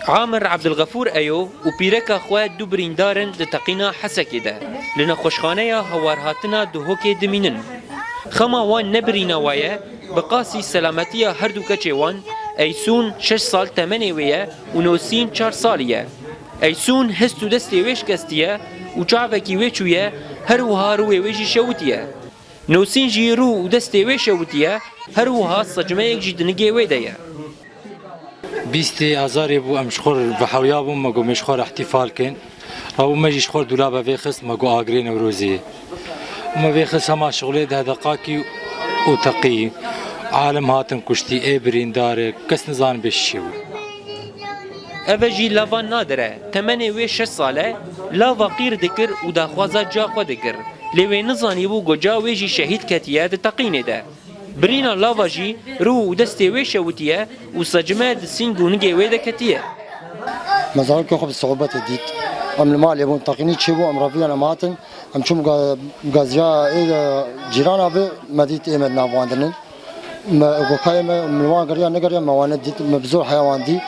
عامر عبدالغفور ايو و پیرکا خواه دو بریندارن لتقینا حسکی ده لنا خوشخانه هوارهاتنا دهوکی دمینن خما وان نبرینا وایه بقاسی سلامتی هر دو کچه وان ایسون 6 سال تمنی ویه و نوسین 4 سالیه ایسون هستو دستی ویش کستیه و چاوکی ویچویه هر وها روی ویجی شوتیه نوسین جی رو و دستی ویش شوتیه هر وها صجمه یک جدنگی ویدیه بیستی آزاری بو امشخور بحویا بو مگو مشخور احتفال کن او مجیش خور دولابا ویخست مگو آگری نوروزی ما ویخست هما شغلی ده دقاکی و تقی عالم هاتن کشتی ای برینداره کس نزان بشی بو اوه جی لاوان نادره تمنی وی 6 ساله لاوا قیر دکر و داخوازا جا خوا دکر لیوی نزانی بو گجا وی جی شهید کتیه ده تقینه ده برينا لافاجي رو ودستي ويشا وتيه وسجمه دسين جونجي ويدا كتيه. مازال كخب الصعوبات ديت. أم المال يبون تقني تشيبو أم رفيعنا ماتن أم شو مجازيا إيه جيرانا به مديت إيه من نافواندن. ما وكاية ما ملوان قرية نقرية ما وانا ديت مبزور حيوان دي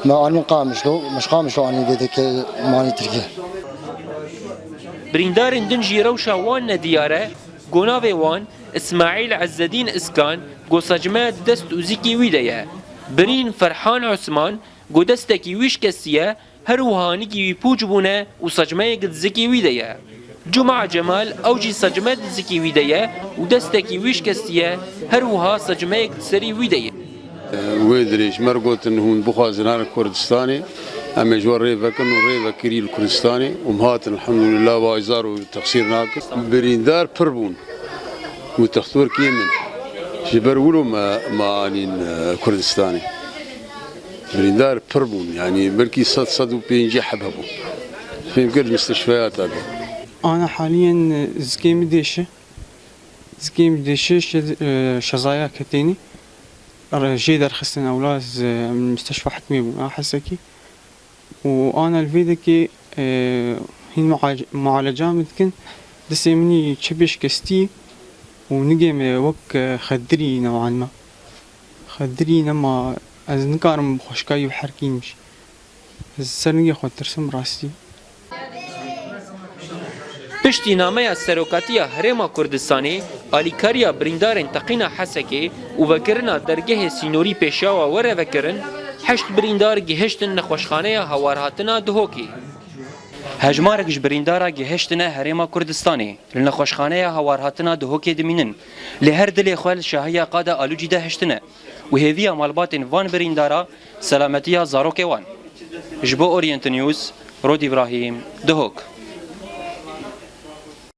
ما أنا قامش له مش قامش له أنا بيدك ماني تركيه. بريندار دنجي روشا وان ندياره جونافي وان اسماعيل عز الدين اسكان جو سجمه دست وزيكي ويدايا برين فرحان عثمان جو دستكي ويش كسيه هر وهانيكي بوجبونه وسجمه قد زكي ويدايا جمعة جمال اوجي سجمه زكي ويدايا ودستكي ويش كسيه هر وها سجمه قد سري ويدايا ويدريش مرقوت انه بخازنان الكردستاني اما جوار ريفكن وريفا كريل الكردستاني ومهاتن الحمد لله وايزار وتقصير ناقص بريندار بربون وتختور كيمن جبر ولو ما انين كردستاني بريندار بربون يعني بلكي صد وبينجي حبهبو في كل المستشفيات هذا. انا حاليا زكيم ديشه شظايا كتيني جي درخستن اولاد من مستشفى حكمي حسكي وانا الفيدكي هين معالجة ممكن دسي مني تشبش كستي ونجم وك خدري نوعا ما خدري نما از نكارم خوشكاي وحركين مش السرنجي خود ترسم راسي پشتی نامه سروکاتی هرما کردستانی آلیکاریا بریندارن تقینا حسکی و وکرنا درگه سینوری پیشاوا وره وکرن 8 بریندار گهشتن نخوشخانه هوارهاتنا دهوکی هجمارکش بریندارا گهشتنه هرما کردستانی لنخوشخانه هوارهاتنا دهوکی دمینن لهر دل خوال شاهیا قاده آلوجی ده هشتنه و هیویا مالباتن وان بریندارا سلامتیا زاروک وان جبو اورینت نیوز رود ابراهیم دهوک